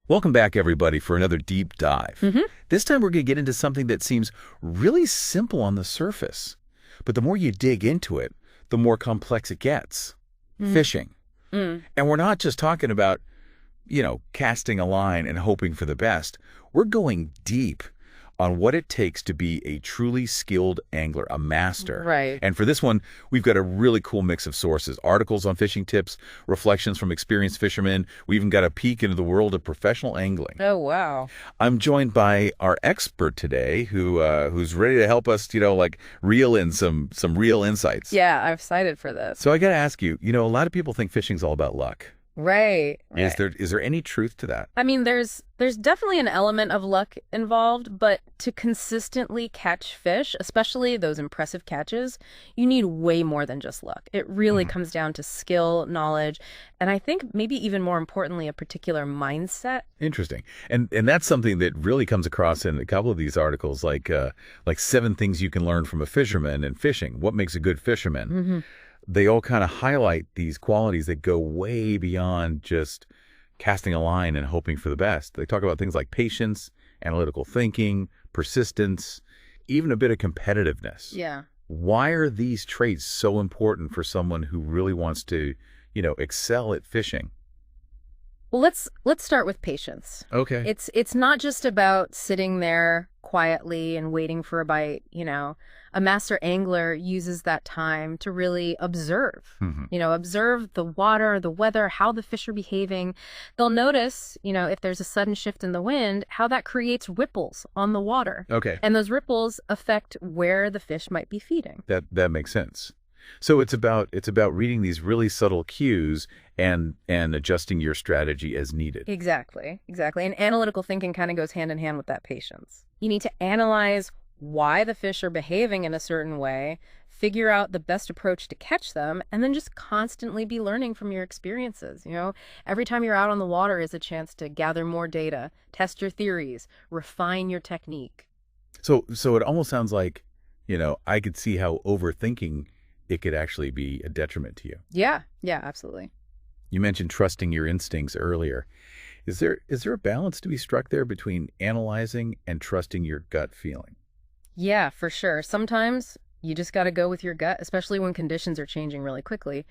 Welcome back, everybody, for another deep dive. hmm This time we're going to get into something that seems really simple on the surface. But the more you dig into it, the more complex it gets. Fishing. Mm. And we're not just talking about, casting a line and hoping for the best. We're going deep on what it takes to be a truly skilled angler, a master. Right. And for this one, we've got a really cool mix of sources, articles on fishing tips, reflections from experienced fishermen. We even got a peek into the world of professional angling. Oh, wow. I'm joined by our expert today who's ready to help us, reel in some real insights. Yeah, I'm excited for this. So I got to ask you, a lot of people think fishing's all about luck. Right. Is there any truth to that? I mean, there's definitely an element of luck involved, but to consistently catch fish, especially those impressive catches, you need way more than just luck. It really comes down to skill, knowledge, and I think maybe even more importantly, a particular mindset. Interesting. And that's something that really comes across in a couple of these articles, like 7 things you can learn from a fisherman in fishing. What makes a good fisherman? They all kind of highlight these qualities that go way beyond just casting a line and hoping for the best. They talk about things like patience, analytical thinking, persistence, even a bit of competitiveness. Yeah. Why are these traits so important for someone who really wants to, excel at fishing? Well, let's start with patience. Okay. It's not just about sitting there quietly and waiting for a bite, A master angler uses that time to really observe. Observe the water, the weather, how the fish are behaving. They'll notice, if there's a sudden shift in the wind, how that creates ripples on the water. Okay. And those ripples affect where the fish might be feeding. That makes sense. So it's about reading these really subtle cues and adjusting your strategy as needed. Exactly. And analytical thinking kind of goes hand in hand with that patience. You need to analyze why the fish are behaving in a certain way, figure out the best approach to catch them, and then just constantly be learning from your experiences. Every time you're out on the water is a chance to gather more data, test your theories, refine your technique. So it almost sounds like, I could see how overthinking it could actually be a detriment to you. Yeah, absolutely. You mentioned trusting your instincts earlier. Is there a balance to be struck there between analyzing and trusting your gut feeling? Yeah, for sure. Sometimes you just got to go with your gut, especially when conditions are changing really quickly.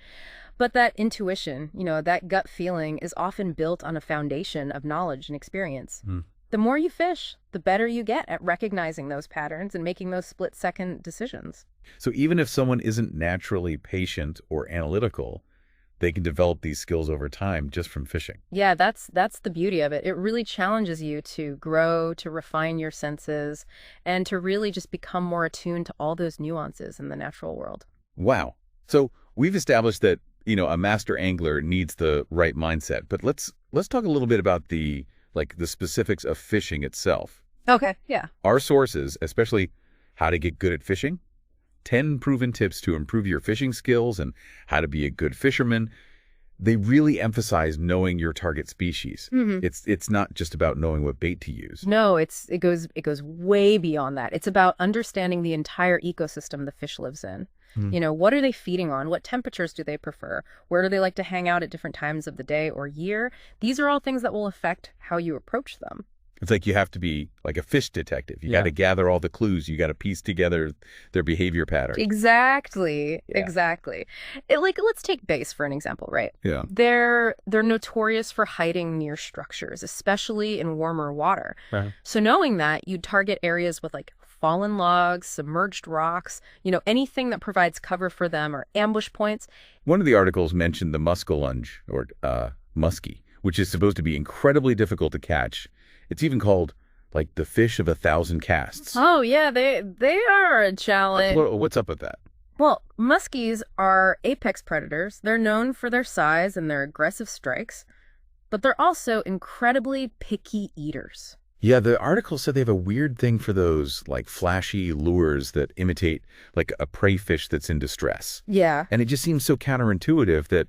But that intuition, that gut feeling is often built on a foundation of knowledge and experience. The more you fish, the better you get at recognizing those patterns and making those split-second decisions. So even if someone isn't naturally patient or analytical, they can develop these skills over time just from fishing. Yeah, that's the beauty of it. It really challenges you to grow, to refine your senses, and to really just become more attuned to all those nuances in the natural world. Wow. So we've established that, a master angler needs the right mindset, but let's talk a little bit about the specifics of fishing itself. Okay, yeah. Our sources, especially How to Get Good at Fishing, 10 proven tips to improve your fishing skills and how to be a good fisherman, they really emphasize knowing your target species. It's not just about knowing what bait to use. No, it goes way beyond that. It's about understanding the entire ecosystem the fish lives in. What are they feeding on? What temperatures do they prefer? Where do they like to hang out at different times of the day or year? These are all things that will affect how you approach them. It's like you have to be like a fish detective. You got to gather all the clues. You got to piece together their behavior patterns. Exactly. Yeah. Exactly. Let's take bass for an example, right? Yeah. They're notorious for hiding near structures, especially in warmer water. Right. So knowing that, you target areas with fallen logs, submerged rocks, anything that provides cover for them or ambush points. One of the articles mentioned the muskellunge, or muskie, which is supposed to be incredibly difficult to catch. It's even called the fish of 1,000 casts. Oh, yeah, they are a challenge. What's up with that? Well, muskies are apex predators. They're known for their size and their aggressive strikes, but they're also incredibly picky eaters. Yeah, the article said they have a weird thing for those flashy lures that imitate a prey fish that's in distress. Yeah. And it just seems so counterintuitive that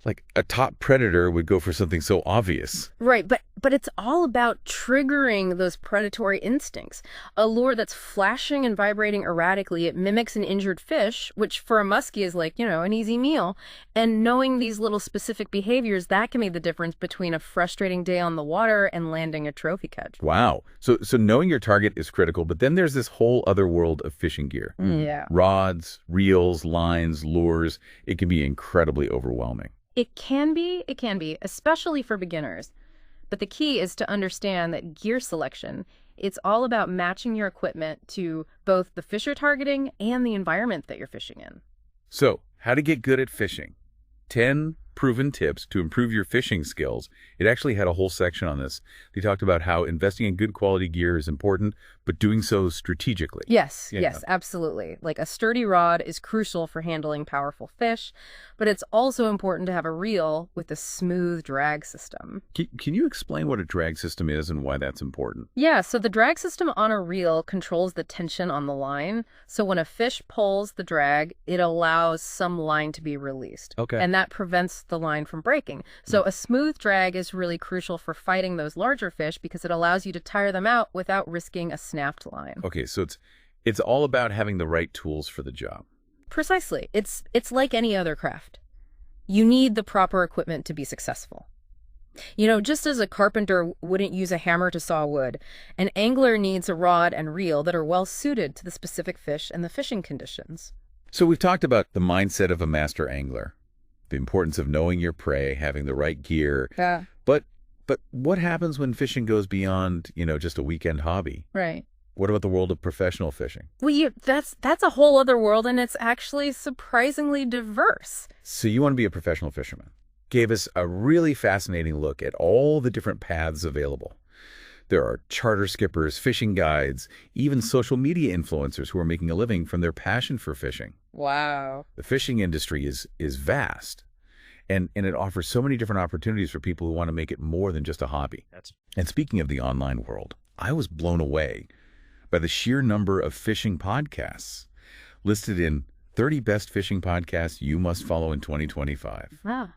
Like a top predator would go for something so obvious. Right, but it's all about triggering those predatory instincts. A lure that's flashing and vibrating erratically, it mimics an injured fish, which for a muskie is like, an easy meal. And knowing these little specific behaviors, that can make the difference between a frustrating day on the water and landing a trophy catch. Wow. So knowing your target is critical, but then there's this whole other world of fishing gear. Yeah. Rods, reels, lines, lures. It can be incredibly overwhelming. It can be, especially for beginners. But the key is to understand that gear selection, it's all about matching your equipment to both the fish you're targeting and the environment that you're fishing in. So, how to get good at fishing. 10 proven tips to improve your fishing skills. It actually had a whole section on this. They talked about how investing in good quality gear is important, but doing so strategically. Yes, absolutely. Like a sturdy rod is crucial for handling powerful fish, but it's also important to have a reel with a smooth drag system. Can you explain what a drag system is and why that's important? Yeah, so the drag system on a reel controls the tension on the line. So when a fish pulls the drag, it allows some line to be released. Okay. And that prevents the line from breaking. So a smooth drag is really crucial for fighting those larger fish because it allows you to tire them out without risking a snapped line. Okay, so it's all about having the right tools for the job. Precisely. It's like any other craft. You need the proper equipment to be successful. Just as a carpenter wouldn't use a hammer to saw wood, an angler needs a rod and reel that are well suited to the specific fish and the fishing conditions. So we've talked about the mindset of a master angler, the importance of knowing your prey, having the right gear. Yeah. But what happens when fishing goes beyond, just a weekend hobby? Right. What about the world of professional fishing? Well, that's a whole other world, and it's actually surprisingly diverse. So you want to be a professional fisherman. Gave us a really fascinating look at all the different paths available. There are charter skippers, fishing guides, even social media influencers who are making a living from their passion for fishing. Wow. The fishing industry is vast, and it offers so many different opportunities for people who want to make it more than just a hobby. And speaking of the online world, I was blown away by the sheer number of fishing podcasts listed in 30 best fishing podcasts you must follow in 2025. Wow.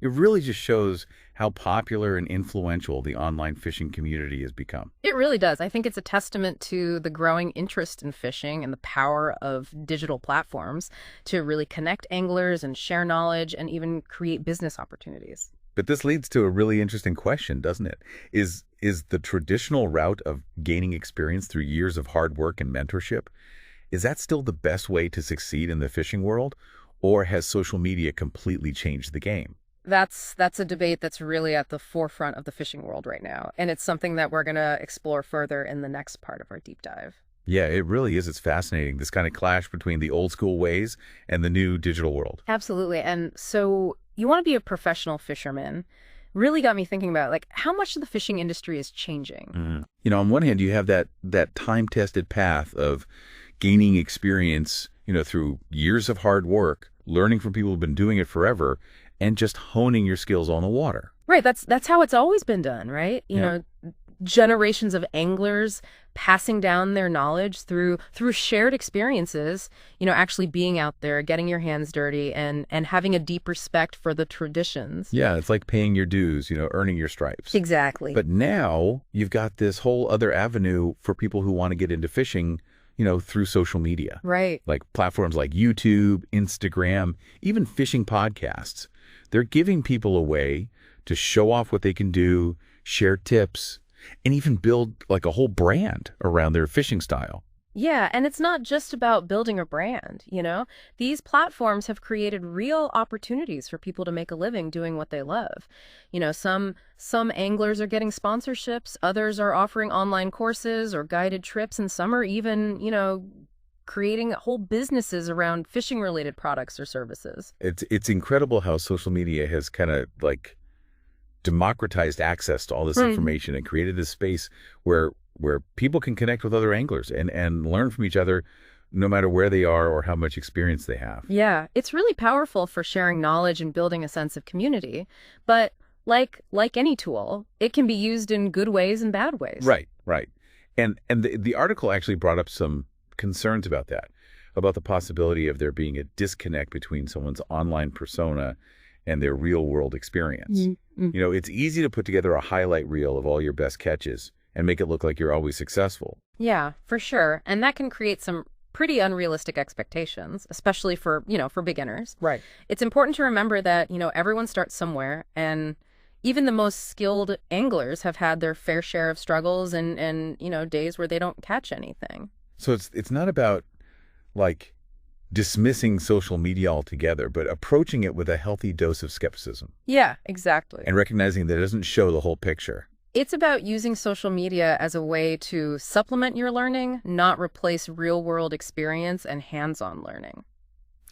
It really just shows how popular and influential the online fishing community has become. It really does. I think it's a testament to the growing interest in fishing and the power of digital platforms to really connect anglers and share knowledge and even create business opportunities. But this leads to a really interesting question, doesn't it? Is the traditional route of gaining experience through years of hard work and mentorship, is that still the best way to succeed in the fishing world? Or has social media completely changed the game? That's a debate that's really at the forefront of the fishing world right now. And it's something that we're going to explore further in the next part of our deep dive. Yeah, it really is. It's fascinating, this kind of clash between the old school ways and the new digital world. Absolutely. And so you want to be a professional fisherman. Really got me thinking about how much of the fishing industry is changing. Mm-hmm. On one hand, you have that time-tested path of gaining experience, through years of hard work, learning from people who've been doing it forever, and just honing your skills on the water. Right. That's how it's always been done, right? You know, generations of anglers passing down their knowledge through shared experiences, actually being out there, getting your hands dirty and having a deep respect for the traditions. Yeah, it's like paying your dues, earning your stripes. Exactly. But now you've got this whole other avenue for people who want to get into fishing, through social media. Right. Like platforms like YouTube, Instagram, even fishing podcasts. They're giving people a way to show off what they can do, share tips, and even build a whole brand around their fishing style. Yeah, and it's not just about building a brand, These platforms have created real opportunities for people to make a living doing what they love. Some anglers are getting sponsorships, others are offering online courses or guided trips, and some are even, creating whole businesses around fishing-related products or services. It's incredible how social media has kind of democratized access to all this information and created this space where people can connect with other anglers and learn from each other no matter where they are or how much experience they have. Yeah, it's really powerful for sharing knowledge and building a sense of community. But like any tool, it can be used in good ways and bad ways. Right. And the article actually brought up some concerns about that, about the possibility of there being a disconnect between someone's online persona and their real-world experience. Mm-hmm. It's easy to put together a highlight reel of all your best catches and make it look like you're always successful. Yeah, for sure. And that can create some pretty unrealistic expectations, especially for beginners. Right. It's important to remember that, everyone starts somewhere, and even the most skilled anglers have had their fair share of struggles and days where they don't catch anything. So it's not about, like, dismissing social media altogether, but approaching it with a healthy dose of skepticism. Yeah, exactly. And recognizing that it doesn't show the whole picture. It's about using social media as a way to supplement your learning, not replace real-world experience and hands-on learning.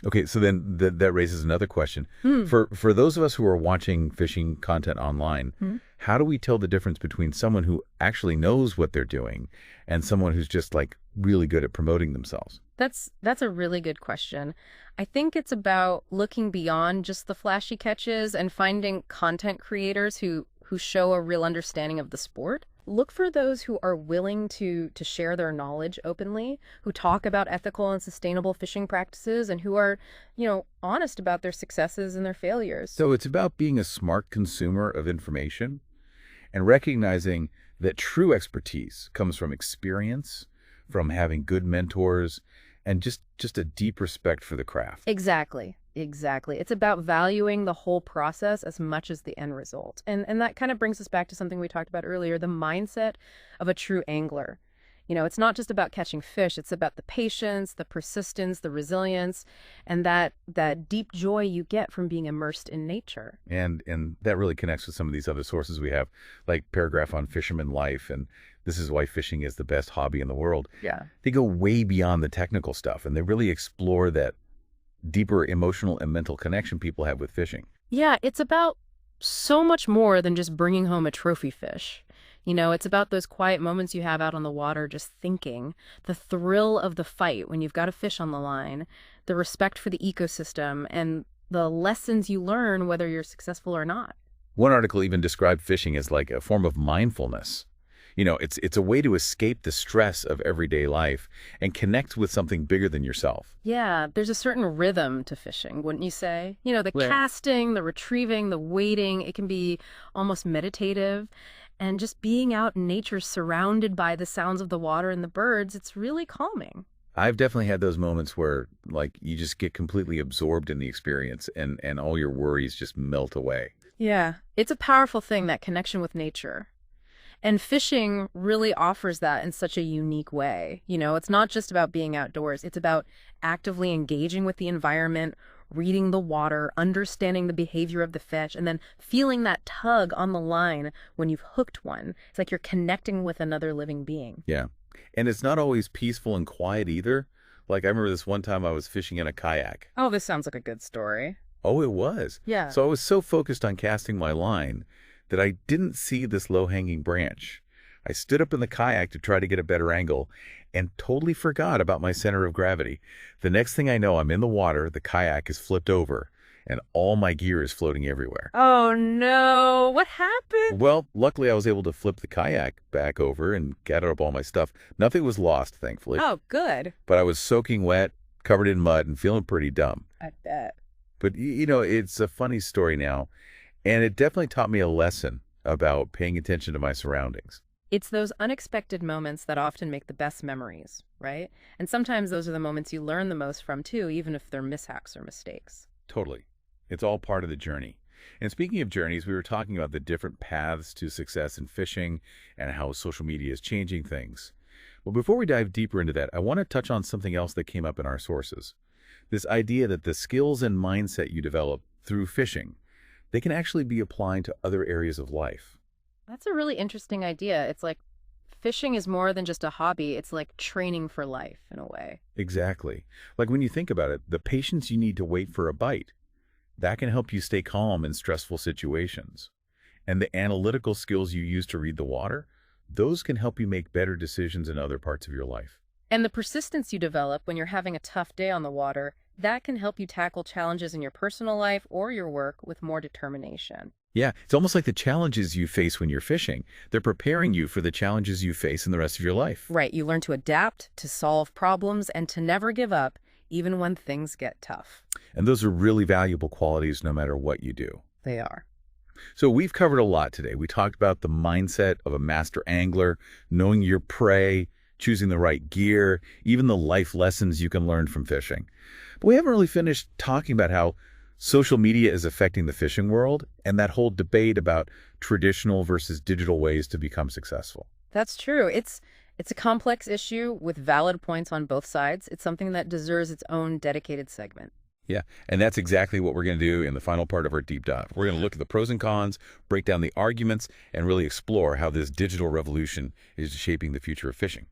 Okay, so then that raises another question. For those of us who are watching fishing content online, how do we tell the difference between someone who actually knows what they're doing and someone who's just, like, really good at promoting themselves? That's a really good question. I think it's about looking beyond just the flashy catches and finding content creators who show a real understanding of the sport. Look for those who are willing to share their knowledge openly, who talk about ethical and sustainable fishing practices, and who are, honest about their successes and their failures. So it's about being a smart consumer of information and recognizing that true expertise comes from experience, from having good mentors, and just a deep respect for the craft. Exactly. It's about valuing the whole process as much as the end result. And that kind of brings us back to something we talked about earlier, the mindset of a true angler. It's not just about catching fish, it's about the patience, the persistence, the resilience, and that deep joy you get from being immersed in nature. And that really connects with some of these other sources we have, like Paragraph on Fisherman Life, and This is Why Fishing is the Best Hobby in the World. Yeah. They go way beyond the technical stuff, and they really explore that deeper emotional and mental connection people have with fishing. Yeah, it's about so much more than just bringing home a trophy fish. It's about those quiet moments you have out on the water just thinking, the thrill of the fight when you've got a fish on the line, the respect for the ecosystem, and the lessons you learn whether you're successful or not. One article even described fishing as like a form of mindfulness. It's a way to escape the stress of everyday life and connect with something bigger than yourself. Yeah, there's a certain rhythm to fishing, wouldn't you say? The casting, the retrieving, the waiting, it can be almost meditative. And just being out in nature surrounded by the sounds of the water and the birds, it's really calming. I've definitely had those moments where, like, you just get completely absorbed in the experience and all your worries just melt away. Yeah, it's a powerful thing, that connection with nature. And fishing really offers that in such a unique way. It's not just about being outdoors. It's about actively engaging with the environment, reading the water, understanding the behavior of the fish, and then feeling that tug on the line when you've hooked one. It's like you're connecting with another living being. Yeah. And it's not always peaceful and quiet either. Like, I remember this one time I was fishing in a kayak. Oh, this sounds like a good story. Oh, it was. Yeah. So I was so focused on casting my line that I didn't see this low-hanging branch. I stood up in the kayak to try to get a better angle and totally forgot about my center of gravity. The next thing I know, I'm in the water, the kayak is flipped over, and all my gear is floating everywhere. Oh, no. What happened? Well, luckily I was able to flip the kayak back over and gather up all my stuff. Nothing was lost, thankfully. Oh, good. But I was soaking wet, covered in mud, and feeling pretty dumb. I bet. But, it's a funny story now. And it definitely taught me a lesson about paying attention to my surroundings. It's those unexpected moments that often make the best memories, right? And sometimes those are the moments you learn the most from, too, even if they're mishaps or mistakes. Totally. It's all part of the journey. And speaking of journeys, we were talking about the different paths to success in fishing and how social media is changing things. Well, before we dive deeper into that, I want to touch on something else that came up in our sources. This idea that the skills and mindset you develop through fishing, they can actually be applied to other areas of life. That's a really interesting idea. It's like fishing is more than just a hobby. It's like training for life in a way. Exactly. Like when you think about it, the patience you need to wait for a bite, that can help you stay calm in stressful situations. And the analytical skills you use to read the water, those can help you make better decisions in other parts of your life. And the persistence you develop when you're having a tough day on the water, that can help you tackle challenges in your personal life or your work with more determination. Yeah, it's almost like the challenges you face when you're fishing. They're preparing you for the challenges you face in the rest of your life. Right. You learn to adapt, to solve problems, and to never give up, even when things get tough. And those are really valuable qualities no matter what you do. They are. So we've covered a lot today. We talked about the mindset of a master angler, knowing your prey, choosing the right gear, even the life lessons you can learn from fishing. But we haven't really finished talking about how social media is affecting the fishing world and that whole debate about traditional versus digital ways to become successful. That's true. It's a complex issue with valid points on both sides. It's something that deserves its own dedicated segment. Yeah, and that's exactly what we're going to do in the final part of our deep dive. We're going to look at the pros and cons, break down the arguments, and really explore how this digital revolution is shaping the future of fishing.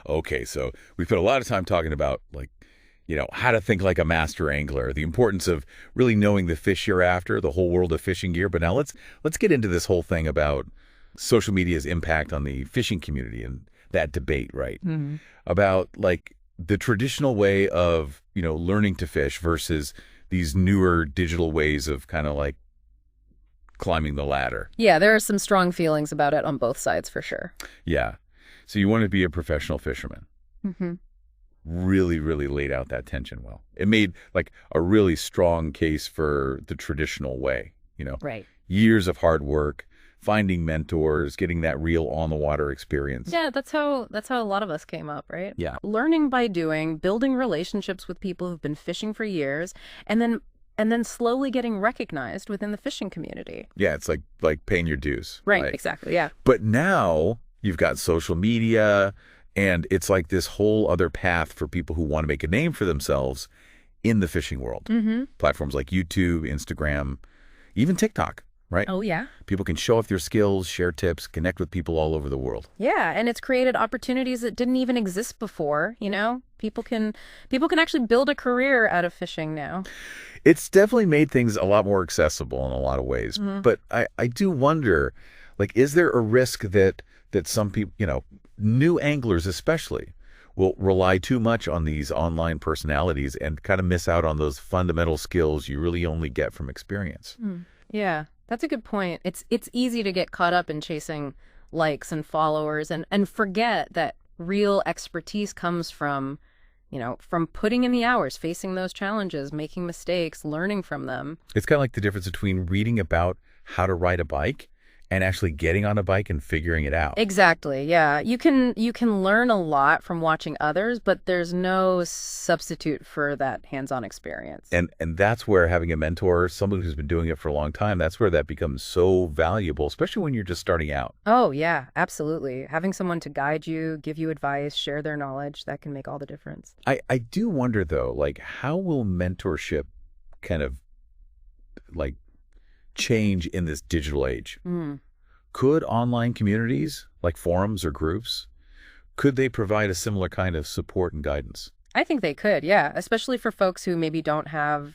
Okay, so we spent a lot of time talking about, how to think like a master angler, the importance of really knowing the fish you're after, the whole world of fishing gear. But now let's get into this whole thing about social media's impact on the fishing community and that debate, right? Mm-hmm. About the traditional way of, learning to fish versus these newer digital ways of kind of climbing the ladder. Yeah, there are some strong feelings about it on both sides for sure. Yeah. So you want to be a professional fisherman. Mm-hmm. Really, really laid out that tension well. It made a really strong case for the traditional way, Right. Years of hard work, finding mentors, getting that real on-the-water experience. Yeah, that's how a lot of us came up, right? Yeah. Learning by doing, building relationships with people who've been fishing for years, and then slowly getting recognized within the fishing community. Yeah, it's like paying your dues. Right, exactly, yeah. But now you've got social media, and it's like this whole other path for people who want to make a name for themselves in the fishing world. Mm-hmm. Platforms like YouTube, Instagram, even TikTok, right? Oh, yeah. People can show off their skills, share tips, connect with people all over the world. Yeah, and it's created opportunities that didn't even exist before, People can actually build a career out of fishing now. It's definitely made things a lot more accessible in a lot of ways. Mm-hmm. But I do wonder, is there a risk that some people, new anglers especially, will rely too much on these online personalities and kind of miss out on those fundamental skills you really only get from experience? Yeah, that's a good point. It's easy to get caught up in chasing likes and followers and forget that real expertise comes from putting in the hours, facing those challenges, making mistakes, learning from them. It's kind of like the difference between reading about how to ride a bike and actually getting on a bike and figuring it out. Exactly. Yeah. You can learn a lot from watching others, but there's no substitute for that hands-on experience. And that's where having a mentor, someone who's been doing it for a long time, that's where that becomes so valuable, especially when you're just starting out. Oh, yeah, absolutely. Having someone to guide you, give you advice, share their knowledge, that can make all the difference. I do wonder though, how will mentorship kind of change in this digital age? Could online communities like forums or groups, could they provide a similar kind of support and guidance? I think they could, yeah, especially for folks who maybe don't have,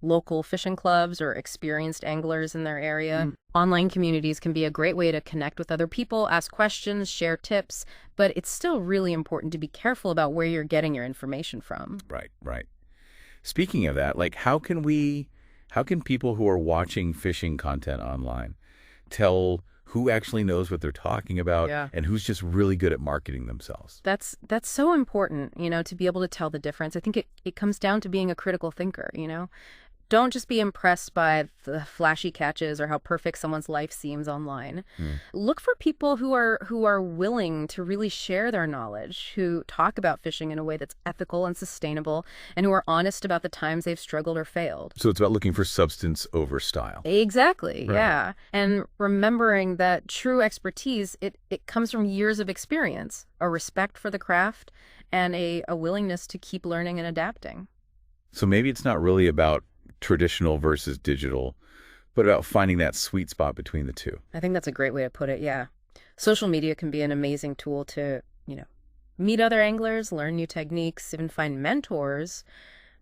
local fishing clubs or experienced anglers in their area. Online communities can be a great way to connect with other people, ask questions, share tips, but it's still really important to be careful about where you're getting your information from. Right. Speaking of that, how can people who are watching fishing content online tell who actually knows what they're talking about and who's just really good at marketing themselves? That's so important, to be able to tell the difference. I think it comes down to being a critical thinker, Don't just be impressed by the flashy catches or how perfect someone's life seems online. Look for people who are willing to really share their knowledge, who talk about fishing in a way that's ethical and sustainable, and who are honest about the times they've struggled or failed. So it's about looking for substance over style. Exactly, Right. yeah. And remembering that true expertise, it comes from years of experience, a respect for the craft, and a willingness to keep learning and adapting. So maybe it's not really about traditional versus digital, but about finding that sweet spot between the two. I think that's a great way to put it, yeah. Social media can be an amazing tool to, meet other anglers, learn new techniques, even find mentors,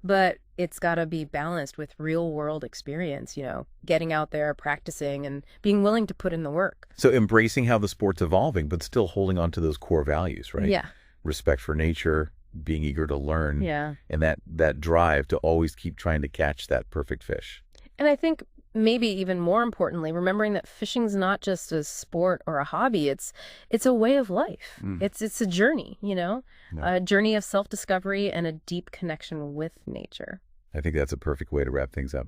but it's got to be balanced with real-world experience, getting out there, practicing, and being willing to put in the work. So embracing how the sport's evolving, but still holding on to those core values, right? Yeah. Respect for nature, being eager to learn, Yeah. and that drive to always keep trying to catch that perfect fish. And I think maybe even more importantly, remembering that fishing's not just a sport or a hobby, it's a way of life. It's a journey, a journey of self-discovery and a deep connection with nature. I think that's a perfect way to wrap things up.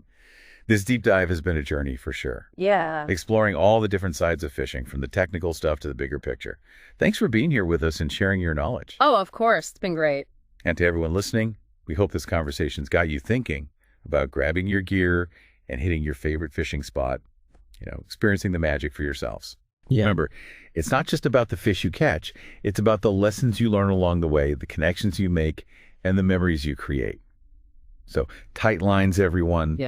This deep dive has been a journey for sure. Yeah. Exploring all the different sides of fishing, from the technical stuff to the bigger picture. Thanks for being here with us and sharing your knowledge. Oh, of course. It's been great. And to everyone listening, we hope this conversation's got you thinking about grabbing your gear and hitting your favorite fishing spot, experiencing the magic for yourselves. Yeah. Remember, it's not just about the fish you catch. It's about the lessons you learn along the way, the connections you make, and the memories you create. So tight lines, everyone. Yeah.